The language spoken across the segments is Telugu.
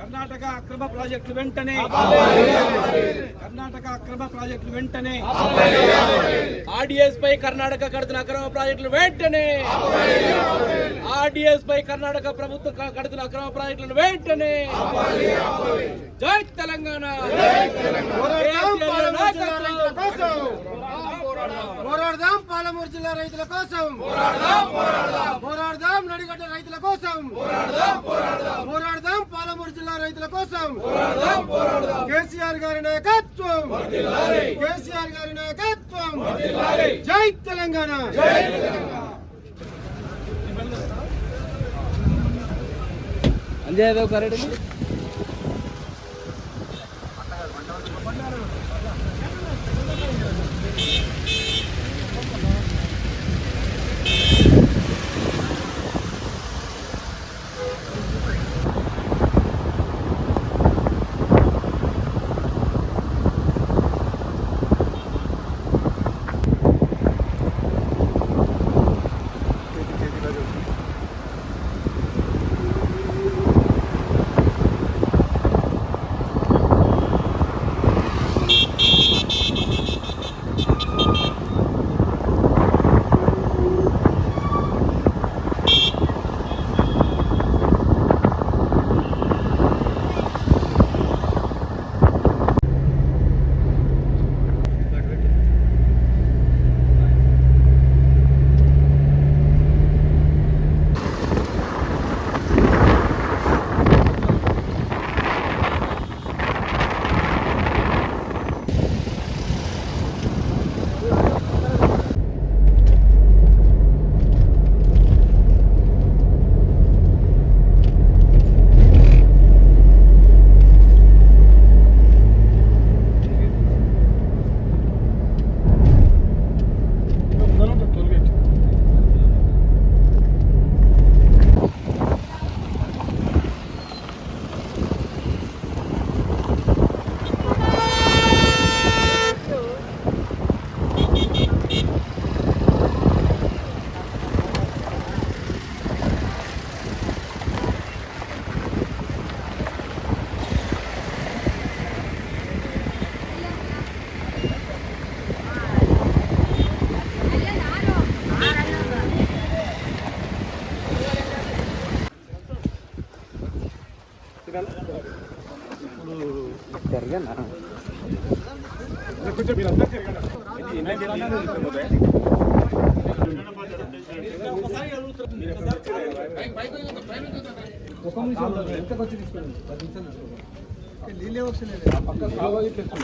కర్ణాటక అక్రమ ప్రాజెక్టులు వెంటనే కర్ణాటక అక్రమ ప్రాజెక్టులు వెంటనే ఆర్డీఎస్ పై కర్ణాటక కడుతున్న అక్రమ ప్రాజెక్టులు వెంటనే ఆర్డీఎస్ పై కర్ణాటక ప్రభుత్వం కడుతున్న అక్రమ ప్రాజెక్టులను వెంటనే జై తెలంగాణ పోరాడదాం పాలమూరు జిల్లా రైతుల కోసం పోరాడదాం నడిగడ్డ రైతుల కోసం పోరాడదాం పాలమూరు జిల్లా రైతుల కోసం కేసీఆర్ గారి నాయకత్వం కేసీఆర్ గారి నాయకత్వం జై తెలంగాణ అంజయ్ కరెక్ట్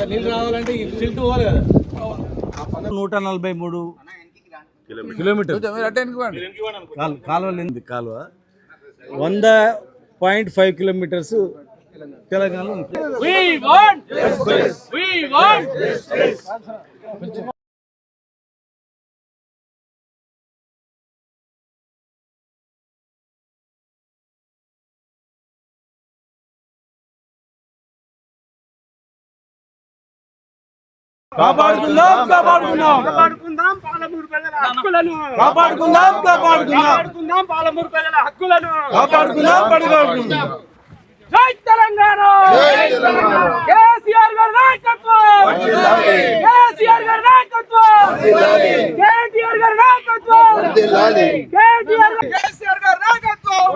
నీళ్ళు రావాలంటే సిల్ట్ పోవాలి కదా 143 కిలోమీటర్ కాలువ 100.5 కిలోమీటర్స్ తెలంగాణలో కాపాడుకుందాం పాలమూరు ప్రజల హక్కులను కాపాడుకుందాం పాలమూరు ప్రజల హక్కులను కాపాడుకుందాం జై తెలంగాణ కేసీఆర్ గారి నాయకత్వం కేసీఆర్ గారి నాయకత్వం కేటీఆర్ గారి నాయకత్వం కేసీఆర్ గారి నాయకత్వం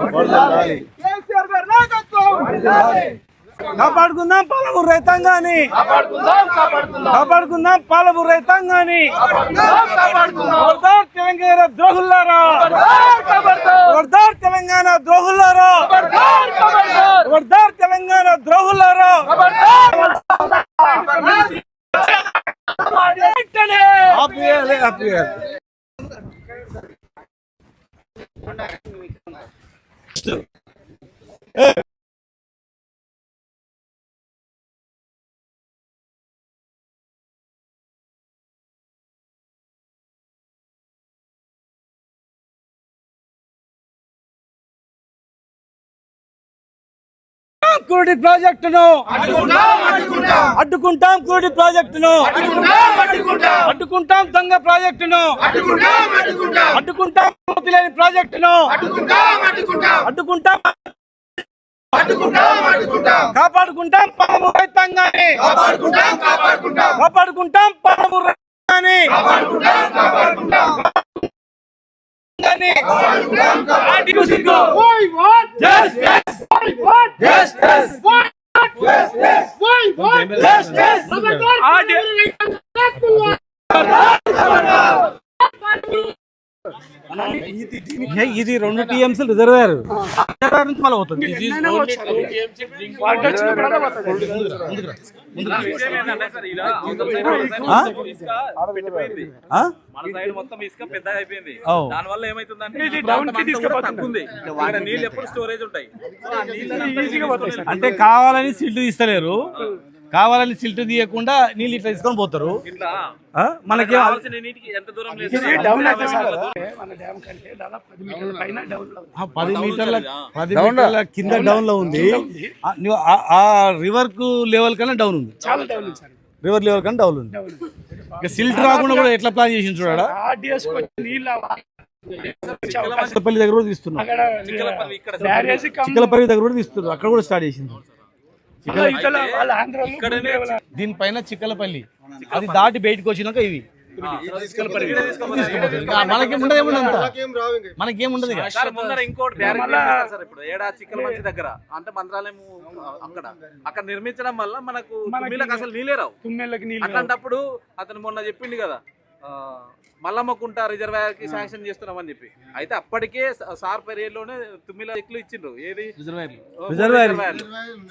కేసీఆర్ గారి నాయకత్వం కాపాడుకుందాం పాలమూరు రైతాంగాన్ని కాపాడుకుందాం పాలమూరు రైతాంగాన్ని తెలంగాణ ద్రోహులారా తెలంగాణ ద్రోహులారా తెలంగాణ ద్రోహులారా క్రూడ్ ప్రాజెక్టును అడ్డుకుంటాం క్రూడ్ ప్రాజెక్టును అడ్డుకుంటాం దొంగ ప్రాజెక్టును అడ్డుకుంటాం పూర్తిలేని ప్రాజెక్టును అడ్డుకుంటాం కాపాడుకుంటాం పాలమూరు రైతాంగాన్ని, కాపాడుకుంటాం పాలమూరు రైతాంగాన్ని, ఇది 2 టీఎంసీ రిజర్వేర్ నుంచి మళ్ళీ అవుతుంది. మన సైడ్ మొత్తం ఇసుక పెద్దగా అయిపోయింది. దాని వల్ల ఏమైతుందంటే నీళ్ళు ఎప్పుడు స్టోరేజ్ ఉంటాయి. అంటే కావాలని సిల్ట్ తీస్తలేరు, కావాలని సిల్ట్ తీయకుండా నీళ్ళు ఇట్లా తీసుకొని పోతారు. మనకి నీటికి ఎంత దూరం 10 మీటర్ల కింద డౌన్ లో ఉంది. ఆ రివర్ కు లెవెల్ కన్నా డౌన్ ఉంది, రివర్ లెవెల్ కన్నా డౌన్ ఉంది. ఇక సిల్ట్ రాకుండా కూడా ఎట్లా ప్లాన్ చేసి చూడా. చిక్కలపల్లి దగ్గర కూడా తీస్తున్నారు, చిక్కలపల్లి దగ్గర కూడా తీస్తున్నారు, అక్కడ కూడా స్టార్ట్ చేసింది. దీనిపైన చిక్కలపల్లి, అది దాటి బయటకు వచ్చినాక ఇవి మనకేం ఉండదు, మనకేం ఉండదు. ఇంకోటి ఇప్పుడు ఏడా చిక్కల మంచి దగ్గర అంటే మంత్రాలయం అక్కడ నిర్మించడం వల్ల మనకు తుమ్మిళ్ళకి అసలు నీళ్ళే రావు. అట్లాంటప్పుడు అతను మొన్న చెప్పింది కదా మల్లమ్మకుంట రిజర్వాయర్ కి శాంక్షన్ చేస్తున్నామని చెప్పి. అయితే అప్పటికే సార్ పీరియడ్ తుమ్మిల చెక్లు ఇచ్చిండ్రు, ఏది రిజర్వాయర్.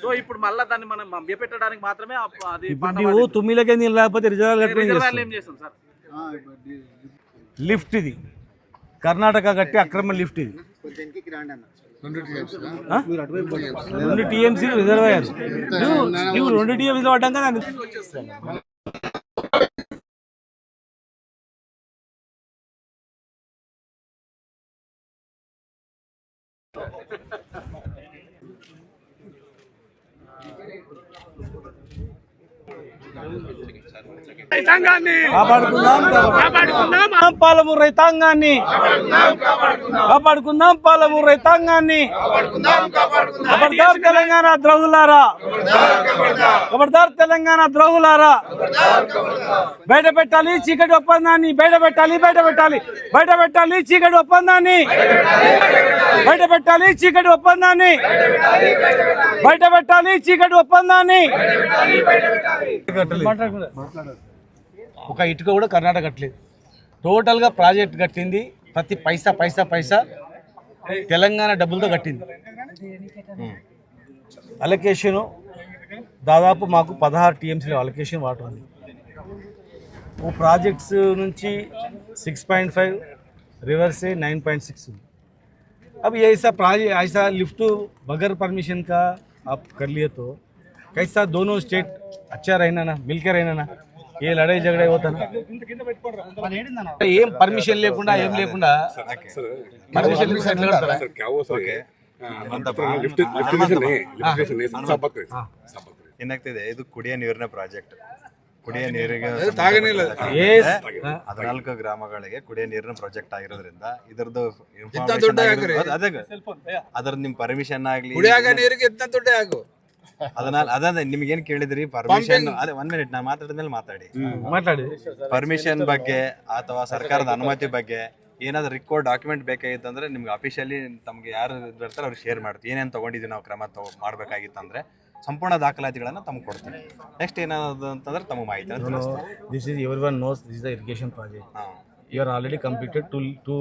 సో ఇప్పుడు మళ్ళీ దాన్ని మనం పెట్టడానికి మాత్రమే అది తుమ్మిలకే నీళ్ళు లేకపోతే రిజర్వాయర్ ఏం చేస్తాం సార్. లిఫ్ట్ ఇది కర్ణాటక కట్టి అక్రమ లిఫ్ట్ ఇది 2 టీఎంసీ రిజర్వాయర్. నువ్వు 2 టీఎంసీలు పడ్డాక కాపాడుకుందాం పాలమూరు రైతాంగాన్ని, కాపాడుకుందాం పాలమూరు రైతాంగాన్ని. ఖబర్దార్ తెలంగాణ ద్రోహులారా, ఖబర్దార్ తెలంగాణ ద్రోహులారా, బయట పెట్టాలి చీకటి ఒప్పందాన్ని, బయట పెట్టాలి, బయట పెట్టాలి, బయట పెట్టాలి చీకటి ఒప్పందాన్ని, బయట పెట్టాలి చీకటి ఒప్పందాన్ని, బయట పెట్టాలి చీకటి ఒప్పందాన్ని. ఒక ఇటుక కూడా కర్ణాటక కట్టలేదు, టోటల్గా ప్రాజెక్ట్ కట్టింది. ప్రతి పైసా పైసా పైసా తెలంగాణ డబ్బులతో కట్టింది. అలొకేషను దాదాపు మాకు 16 టీఎంసీలో అలొకేషన్ వాటర్ ఉంది. ఓ ప్రాజెక్ట్స్ నుంచి 6.5 रिवर्स से 9.6 हुई। अब ये ऐसा लिफ्ट बगैर परमिशन का आप कर लिए तो कैसा दोनों स्टेट अच्छा रहना ना, मिलकर रहना ना, ये लड़ाई झगड़े होता ना। ఏం పర్మిషన్ లేకుండా ఏం లేకుండా పర్మిషన్ ಏನಾಗ್ತಿದೆ, ಇದು ಕುಡಿಯೋ ನೀರಿನ ಪ್ರಾಜೆಕ್ಟ್. ಕುಡಿಯೋ ನೀರಿಗೆ 14 ಗ್ರಾಮಗಳಿಗೆ ಕುಡಿಯೋ ನೀರಿನ ಪ್ರಾಜೆಕ್ಟ್ ಆಗಿರೋದ್ರಿಂದ ಇದರದ್ದು ಅದ್ರ ನಿಮ್ ಪರ್ಮಿಷನ್ ಆಗ್ಲಿ ಅದನ್ನ ನಿಮ್ಗೆ ಏನ್ ಕೇಳಿದ್ರಿ ಪರ್ಮಿಷನ್, ಅದೇ 1 ಮಿನಿಟ್ ನಾ ಮಾತಾಡಿದ್ಮೇಲೆ ಮಾತಾಡಿ ಪರ್ಮಿಷನ್ ಬಗ್ಗೆ ಅಥವಾ ಸರ್ಕಾರದ ಅನುಮತಿ ಬಗ್ಗೆ ಏನಾದ್ರು ರಿಕಾರ್ಡ್ ಡಾಕ್ಯುಮೆಂಟ್ ಬೇಕಾಗಿತ್ತಂದ್ರೆ ನಿಮ್ಗೆ ಅಫಿಷಿಯಲಿ ತಮ್ಗೆ ಯಾರು ಬರ್ತಾರೆ ಅವ್ರು ಶೇರ್ ಮಾಡ್ತೀವಿ. ಏನೇನು ತಗೊಂಡಿದ್ದೀವಿ ನಾವು ಕ್ರಮ ಮಾಡ್ಬೇಕಾಗಿತ್ತಂದ್ರೆ ಸಂಪೂರ್ಣ ದಾಖಲಾತಿಗಳನ್ನ ತಮ್ಗೆ ಕೊಡ್ತೀವಿ. ನೆಕ್ಸ್ಟ್ ಏನಾದ್ರು ಅಂತಂದ್ರೆ ತಮಗೆ ಮಾಹಿತಿ this is everyone knows this is the irrigation project. You are already completed two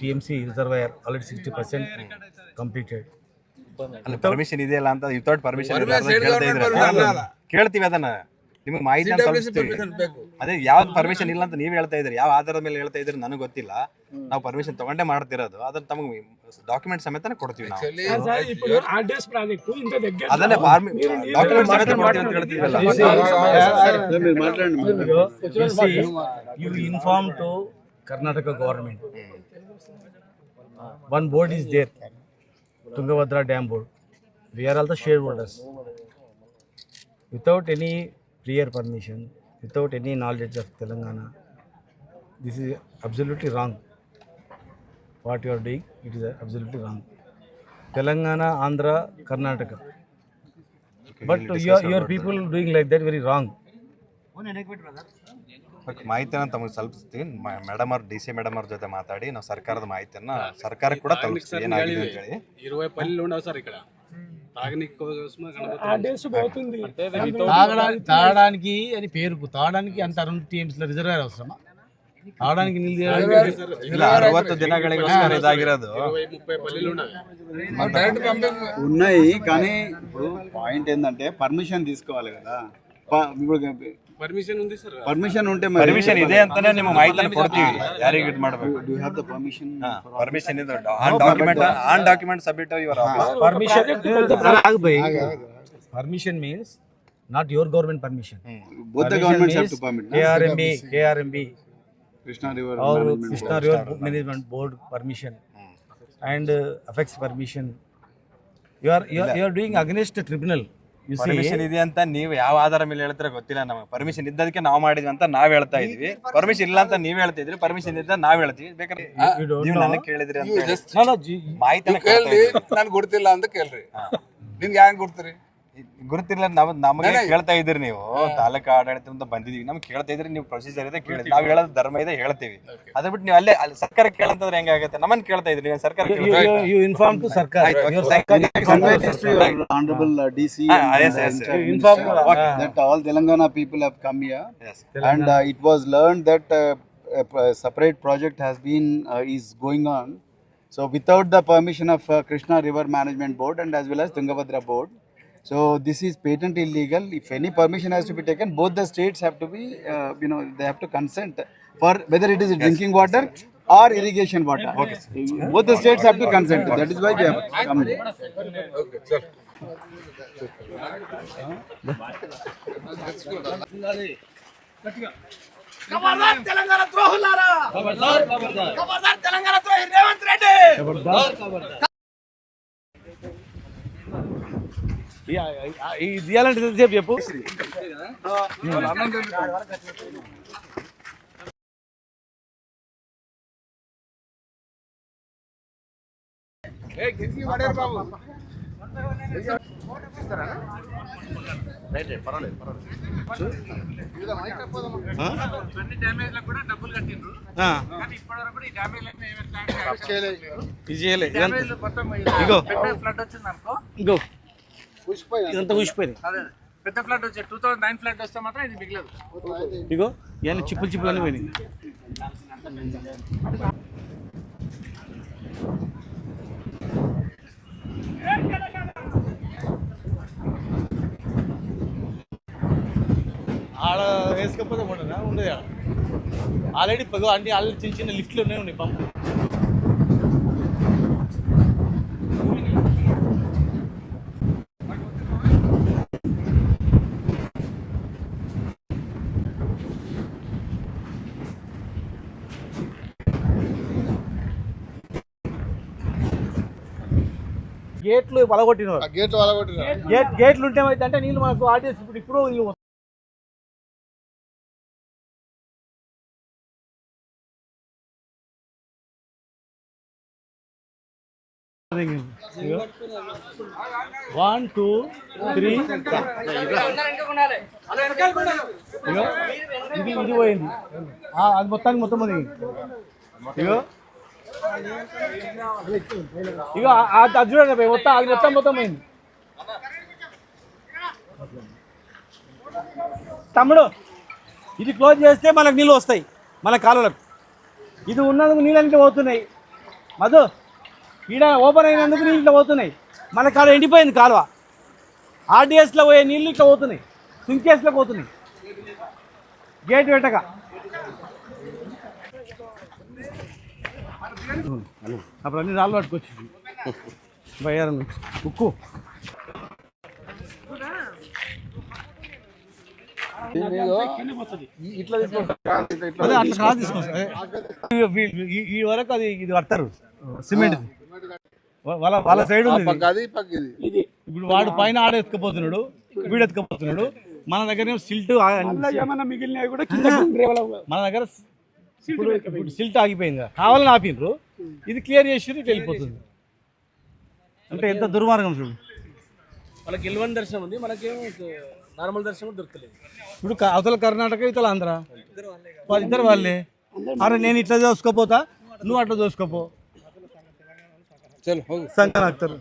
TMC reservoir already 60% completed. ಅಲ್ಲ ಪರ್ಮಿಷನ್ ಇದೆಯಲ್ಲ ಅಂತ ವಿತೌಟ್ ಪರ್ಮಿಷನ್ ಕೇಳ್ತೀವಿ, ಅದನ್ನ ನಿಮಗೆ ಮಾಹಿತಿ ಅಂತ ತಲುಪಿಸ್ತೀವಿ. ಅದೇ ಯಾವ್ದು ಪರ್ಮಿಷನ್ ಇಲ್ಲ ಅಂತ ನೀವು ಹೇಳ್ತಾ ಇದ್ರಿ, ಯಾವ ಆಧಾರದ ಮೇಲೆ ಹೇಳ್ತಾ ಇದ್ರಿ ನನಗೆ ಗೊತ್ತಿಲ್ಲ. ನಾವು ಪರ್ಮಿಷನ್ ತಗೊಂಡೇ ಮಾಡ್ತಿರೋದು, ಅದನ್ನ ತಮಗೆ ಡಾಕ್ಯುಮೆಂಟ್ ಸಮೇತನೇ ಕೊಡ್ತೀವಿ ನಾವು. ಅದನ್ನೇ ಡಾಕ್ಯುಮೆಂಟ್ ಸಮೇತ ಕೊಡ್ತೀವಿ ಅಂತ ಹೇಳ್ತಿದ್ವಲ್ಲ. You inform to Karnataka government. One board is there, Tungabhadra Dam Board. We are also shareholders. Without any prior permission, without any knowledge of Telangana, this is absolutely wrong. What you are doing, it is absolutely wrong. Telangana, Andhra, Karnataka, But your people doing like that very wrong. ಮಾಹಿತಿಯನ್ನು ತಮಗೆ ತಲುಪಿಸ್ತೀವಿ. ಮೇಡಮ್ ಅವ್ರು DC ಮೇಡಮ್ ಅವ್ರ ಜೊತೆ ಮಾತಾಡಿ ನಾವು ಸರ್ಕಾರದ ಮಾಹಿತಿಯನ್ನ ಸರ್ಕಾರಕ್ಕೆ ಕೂಡ ತಲುಪಿಸ್ತೀವಿ ಏನಾಗಿದೆ ಅಂತ ಹೇಳಿ. 20 పల్లెలు ఉండవు సార్ ఇక్కడ తాగనీకి తాగడానికి అని పేరుకు తాగడానికి అంత 2 TMs రిజర్వాయర్ అవసరమా? తాగడానికి నీళ్ళు ಇಲ್ಲ 60 ದಿನಗಳಿಗೋಸ್ಕರ ಇದಾಗಿರೋದು. 20-30 పల్లెలు ఉన్నాయి. ఉన్నాయి కానీ ఇప్పుడు పాయింట్ ఏంటంటే పర్మిషన్ తీసుకోవాలి కదా. ఇప్పుడు పర్మిషన్ ఉంది సార్. పర్మిషన్ ఉంటే ಪರ್ಮಿಷನ್ ಇದೆ ಅಂತಾನೆ ನಿಮ್ಮ ಮಾಹಿತಿಯನ್ನು ಕೊಡ್ತೀವಿ ಯಾರಿಗೆ ಇದು ಮಾಡಬೇಕು. Do you have the permission? Permission ಇದೆ on document submit your office. Permission means not your government permission. Both the governments have to permit. KRMB Krishna River or Management Krishna River Management Board permission and affects permission. You are doing against a tribunal. You see, permission ಇದೆ ಅಂತ ನೀವು ಯಾವ ಆಧಾರ ಮೇಲೆ ಹೇಳ್ತಾರೆ ಗೊತ್ತಿಲ್ಲ ನಮಗೆ. ಪರ್ಮಿಷನ್ ಇದ್ದದಕ್ಕೆ ನಾವು ಮಾಡಿದ್ವಿ ಅಂತ ನಾವ್ ಹೇಳ್ತಾ ಇದೀವಿ. ಪರ್ಮಿಷನ್ ಇಲ್ಲ ಅಂತ ನೀವ್ ಹೇಳ್ತಿದ್ರಿ, ಪರ್ಮಿಷನ್ ಇದ್ದ ನಾವ್ ಹೇಳ್ತೀವಿ. ಬೇಕಾದ್ರೆ you don't ನೀವು know. ನನಗೆ ಕೇಳಿದ್ರಿ ಅಂತ ಹೇಳಿ. No, ಮಾಹಿತಿನ ಕೇಳ್ರಿ ನಾನು ಗೊತ್ತಿಲ್ಲ ಅಂತ ಕೇಳ್ರಿ. ನಿಮ್ಗೆ ಹ್ಯಾಂಗ್ ಗೊತ್ತ್ರಿ? ಗುರುತಿಲ್ಲ. ನಮಗೆ ಕೇಳ್ತಾ ಇದ್ರಿ ನೀವು. ತಾಲೂಕು ಆಡಳಿತದಿಂದ ಬಂದಿದೀವಿ, ನಮ್ಗೆ ಕೇಳ್ತಾ ಇದ್ರಿ. ನೀವು ಪ್ರೊಸೀಜರ್ ಇದೆ ಕೇಳಿ, ನಾವ್ ಹೇಳೋದು ಧರ್ಮ ಇದೆ ಹೇಳ್ತೀವಿ. ಅದ್ರ ಬಿಟ್ಟು ನೀವು ಅಲ್ಲೇ ಸರ್ಕಾರ ಕೇಳಂತಂದ್ರೆ ಹೆಂಗಾಗತ್ತೆ? ನಮ್ಮನ್ನ ಕೇಳ್ತಾ ಇದ್ರಿ, ನೀವು ಸರ್ಕಾರ you inform to Sarkar. Your Sarkar convey this to your honorable DC yes. inform that all Telangana people have come here. Yes. And it was learned that a separate project has been is going on. So without the permission of Krishna River Management Board and as well as Tungabhadra Board. So this is patent illegal. If any permission has to be taken, both the states have to be, they have to consent for whether it is drinking water or irrigation water. Okay. Both the states have to consent. That is why they have come. Okay sir. ఖబర్దార్ తెలంగాణ ద్రోహులారా! ఖబర్దార్ తెలంగాణ ద్రోహి రేవంత్ రెడ్డి! ఇది ఇవ్వాలంటే ఎంతసేపు చెప్పు. ఇగో ఇగో ఇదంతా ఊసిపోయింది. పెద్ద ఫ్లడ్ వచ్చే 2009 ఫ్లడ్ వస్తే మాత్రం ఇది మిగిలదు. ఇగో ఇవన్నీ చిప్పులు అన్నీ పోయినాయి. ఆడ వేసుకపోతే ఉండదా ఉండదు. ఆల్రెడీ అన్ని ఆల్రెడీ చిన్న చిన్న లిఫ్ట్లు ఉన్నాయి పంపు. గేట్లు పలగొట్టిన గేట్లు ఉంటే ఏమైతే నీళ్ళు మనకు ఆర్టీఎస్ ఇప్పుడు నీళ్ళు వన్ టూ త్రీ ఇది పోయింది. అది మొత్తానికి మొత్తం అది ఇగో ఇగో అది చూడండి మొత్తం అది మొత్తం పోయింది. తమ్ముడు ఇది క్లోజ్ చేస్తే మనకు నీళ్ళు వస్తాయి మన కాలువలకు. ఇది ఉన్నందుకు నీళ్ళంటే పోతున్నాయి. మధు ఈడ ఓపెన్ అయినందుకు నీళ్ళు ఇట్లా పోతున్నాయి. మన కాడ ఎండిపోయింది కాలువ. ఆర్డిఎస్లో పోయే నీళ్ళు ఇట్లా పోతున్నాయి, సుంకేస్లో పోతున్నాయి గేట్ పెట్టక. అప్పుడు అన్ని రాళ్ళు పట్టుకొచ్చింది బయ్యారం నుంచి ఉక్కు. ఇట్లా అట్లా తీసుకొస్తా ఈ వరకు అది ఇది పడతారు సిమెంట్. వాళ్ళ సైడ్ ఉంది. ఇప్పుడు వాడు పైన ఆడ ఎత్తుకపోతున్నాడు, వీడు ఎత్తుకపోతున్నాడు. మన దగ్గర సిల్ట్ మిగిలినవి కూడా మన దగ్గర ఇప్పుడు సిల్ట్ ఆగిపోయింది. కావాలని ఆపినరు, ఇది క్లియర్ చేసి వెళ్ళిపోతుంది. అంటే ఎంత దుర్మార్గం చూడు. వాళ్ళకి ఎల్వన్ దర్శనం ఉంది, మనకేమో నార్మల్ దర్శనం దొరకలేదు. ఇప్పుడు అవతల కర్ణాటక ఇతల ఆంధ్ర ఇద్దరు వాళ్ళే. అరే నేను ఇట్లా చూసుకోపోతా, నువ్వు అట్లా చూసుకోపో. సంఘం ఆగుతారు,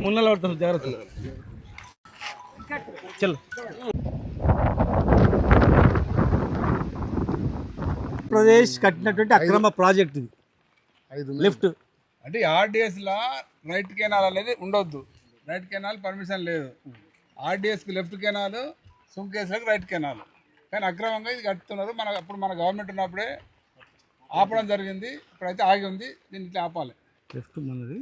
మున్నలు పడతారు, జాగ్రత్త. చల్ ప్రదేశ్ కట్టినటువంటి అక్రమ ప్రాజెక్ట్ ఇది. లిఫ్ట్ అంటే ఆర్డిఎస్ లా రైట్ కెనాల్ అనేది ఉండొద్దు. రైట్ కెనాల్ పర్మిషన్ లేదు. ఆర్డిఎస్కి లెఫ్ట్ కెనాల్, సుంకేశ్లకు రైట్ కెనాల్. కానీ అక్రమంగా ఇది కట్టుతున్నారు. అప్పుడు మన గవర్నమెంట్ ఉన్నప్పుడే ఆపడం జరిగింది. ఇప్పుడైతే ఆగి ఉంది. దీన్ని ఇట్లా ఆపాలి. లెఫ్ట్ మనది.